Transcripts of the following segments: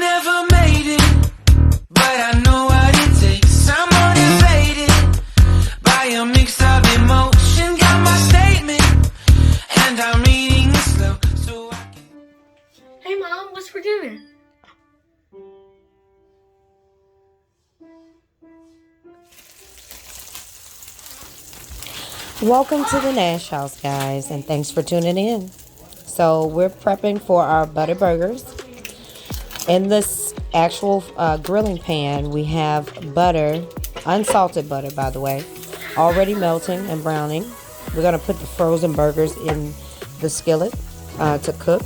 never made it, but I know what it takes. I'm motivated by a mix of emotion. Got my statement, and I'm reading it slow so I can. Hey Mom, what's for dinner? Welcome to the Nash House, guys, and thanks for tuning in. So we're prepping for our butter burgers. In this actual grilling pan, we have butter, unsalted butter, by the way, already melting and browning. We're going to put the frozen burgers in the skillet to cook.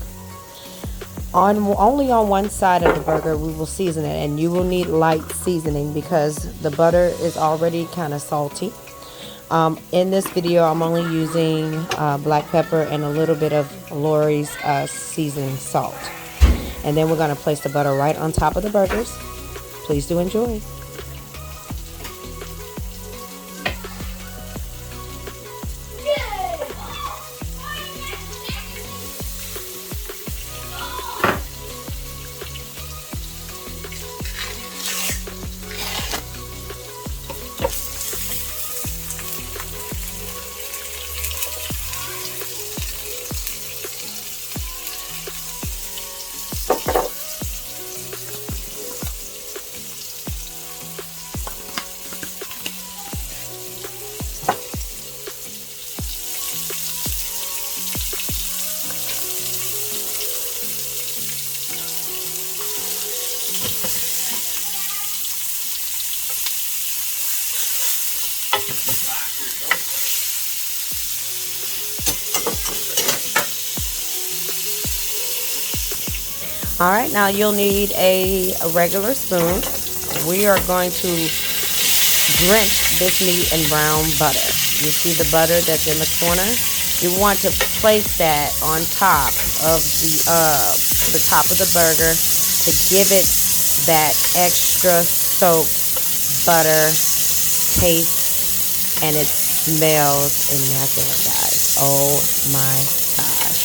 Only on one side of the burger we will season it, and you will need light seasoning because the butter is already kind of salty. In this video, I'm only using black pepper and a little bit of Lawry's seasoning salt. And then we're going to place the butter right on top of the burgers. Please do enjoy. All right, now you'll need a regular spoon. We are going to drench this meat in brown butter. You see the butter that's in the corner? You want to place that on top of the top of the burger to give it that extra soaked butter taste, and it smells immaculate, guys. Oh my gosh.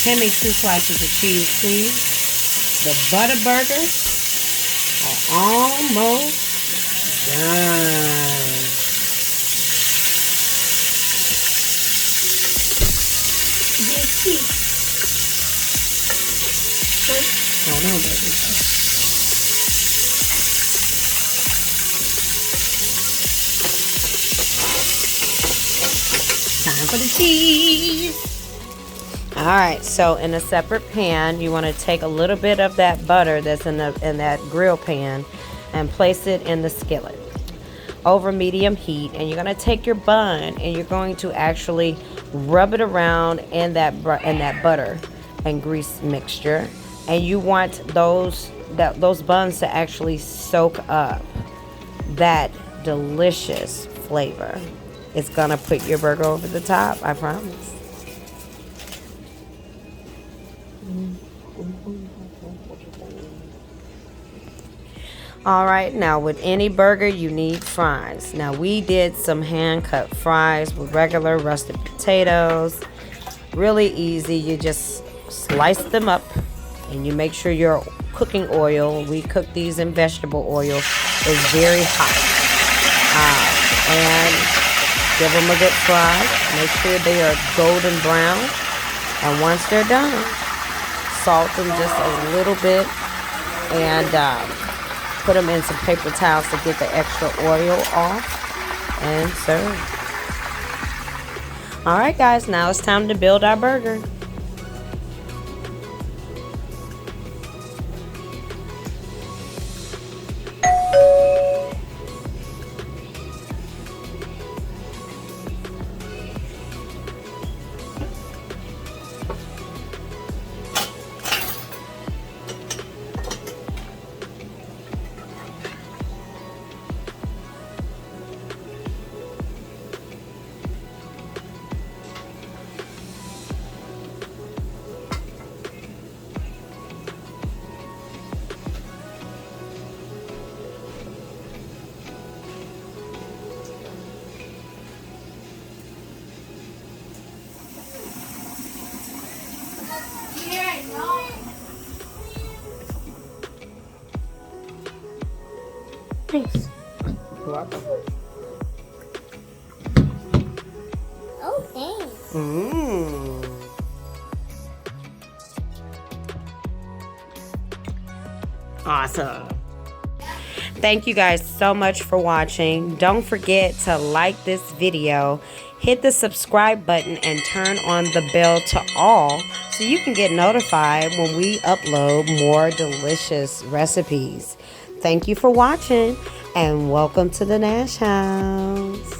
Hand me 2 slices of cheese, please. The butter burgers are almost done. Hold on, baby. Time for the cheese. Alright, so in a separate pan, you want to take a little bit of that butter that's in that grill pan and place it in the skillet over medium heat. And you're going to take your bun and you're going to actually rub it around in that butter and grease mixture. And you want those buns to actually soak up that delicious flavor. It's going to put your burger over the top, I promise. All right, now with any burger you need fries. Now we did some hand cut fries with regular russet potatoes. Really easy. You just slice them up and you make sure your cooking oil. We cook these in vegetable oil. Is very hot. And give them a good fry. Make sure they are golden brown. And once they're done, salt them just a little bit and put them in some paper towels to get the extra oil off and serve. All right, guys, now it's time to build our burger. Thanks. Oh, thanks. Awesome. Thank you guys so much for watching. Don't forget to like this video, hit the subscribe button, and turn on the bell to all so you can get notified when we upload more delicious recipes. Thank you for watching and welcome to the Nash House.